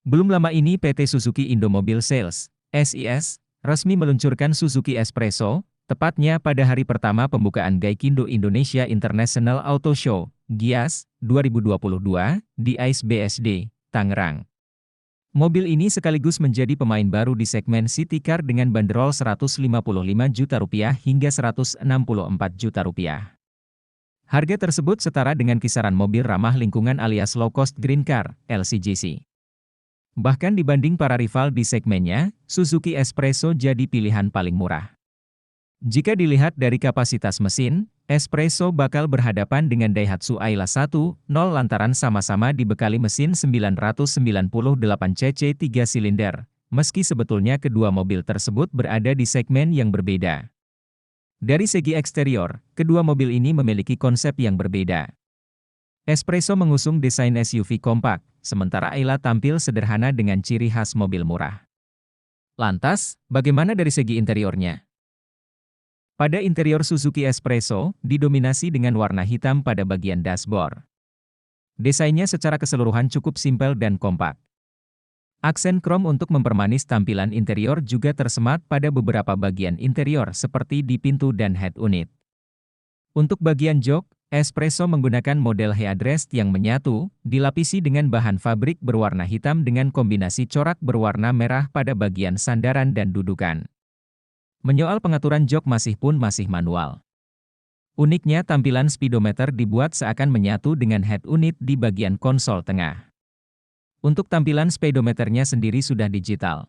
Belum lama ini PT Suzuki Indomobil Sales, SIS, resmi meluncurkan Suzuki Espresso, tepatnya pada hari pertama pembukaan Gaikindo Indonesia International Auto Show, GIAS, 2022, di ICE BSD, Tangerang. Mobil ini sekaligus menjadi pemain baru di segmen City Car dengan bandrol Rp155 juta hingga Rp164 juta. Harga tersebut setara dengan kisaran mobil ramah lingkungan alias low cost green car, LCGC. Bahkan dibanding para rival di segmennya, Suzuki Espresso jadi pilihan paling murah. Jika dilihat dari kapasitas mesin, Espresso bakal berhadapan dengan Daihatsu Ayla 1.0 lantaran sama-sama dibekali mesin 998 cc 3 silinder, meski sebetulnya kedua mobil tersebut berada di segmen yang berbeda. Dari segi eksterior, kedua mobil ini memiliki konsep yang berbeda. Espresso mengusung desain SUV kompak, sementara Ayla tampil sederhana dengan ciri khas mobil murah. Lantas, bagaimana dari segi interiornya? Pada interior Suzuki Espresso, didominasi dengan warna hitam pada bagian dashboard. Desainnya secara keseluruhan cukup simpel dan kompak. Aksen krom untuk mempermanis tampilan interior juga tersemat pada beberapa bagian interior seperti di pintu dan head unit. Untuk bagian jok, Espresso menggunakan model headrest yang menyatu, dilapisi dengan bahan fabrik berwarna hitam dengan kombinasi corak berwarna merah pada bagian sandaran dan dudukan. Menyoal pengaturan jok masih manual. Uniknya tampilan speedometer dibuat seakan menyatu dengan head unit di bagian konsol tengah. Untuk tampilan speedometernya sendiri sudah digital.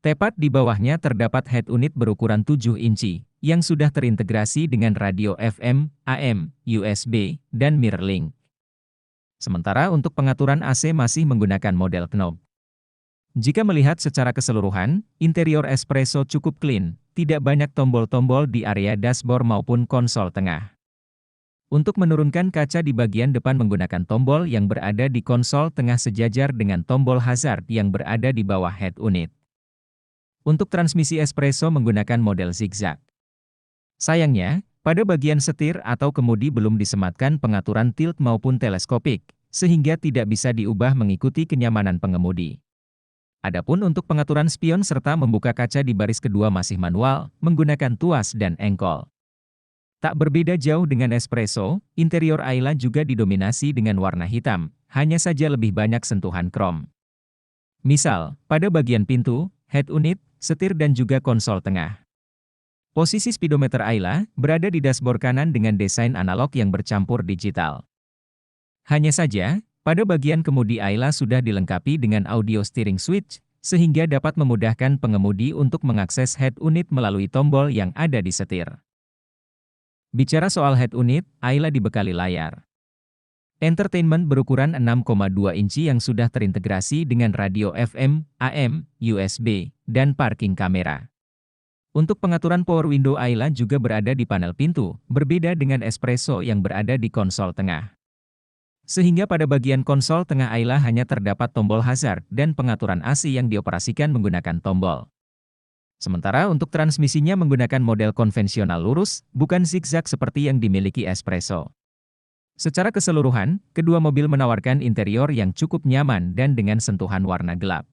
Tepat di bawahnya terdapat head unit berukuran 7 inci, yang sudah terintegrasi dengan radio FM, AM, USB, dan MirrorLink. Sementara untuk pengaturan AC masih menggunakan model knob. Jika melihat secara keseluruhan, interior Espresso cukup clean, tidak banyak tombol-tombol di area dashboard maupun konsol tengah. Untuk menurunkan kaca di bagian depan menggunakan tombol yang berada di konsol tengah sejajar dengan tombol hazard yang berada di bawah head unit. Untuk transmisi Espresso menggunakan model zigzag. Sayangnya, pada bagian setir atau kemudi belum disematkan pengaturan tilt maupun teleskopik, sehingga tidak bisa diubah mengikuti kenyamanan pengemudi. Adapun untuk pengaturan spion serta membuka kaca di baris kedua masih manual, menggunakan tuas dan engkol. Tak berbeda jauh dengan Espresso, interior Ayla juga didominasi dengan warna hitam, hanya saja lebih banyak sentuhan krom. Misal, pada bagian pintu, head unit, setir dan juga konsol tengah. Posisi speedometer Ayla berada di dashboard kanan dengan desain analog yang bercampur digital. Hanya saja, pada bagian kemudi Ayla sudah dilengkapi dengan audio steering switch, sehingga dapat memudahkan pengemudi untuk mengakses head unit melalui tombol yang ada di setir. Bicara soal head unit, Ayla dibekali layar entertainment berukuran 6,2 inci yang sudah terintegrasi dengan radio FM, AM, USB, dan parking kamera. Untuk pengaturan power window Ayla juga berada di panel pintu, berbeda dengan Espresso yang berada di konsol tengah. Sehingga pada bagian konsol tengah Ayla hanya terdapat tombol hazard dan pengaturan AC yang dioperasikan menggunakan tombol. Sementara untuk transmisinya menggunakan model konvensional lurus, bukan zigzag seperti yang dimiliki Espresso. Secara keseluruhan, kedua mobil menawarkan interior yang cukup nyaman dan dengan sentuhan warna gelap.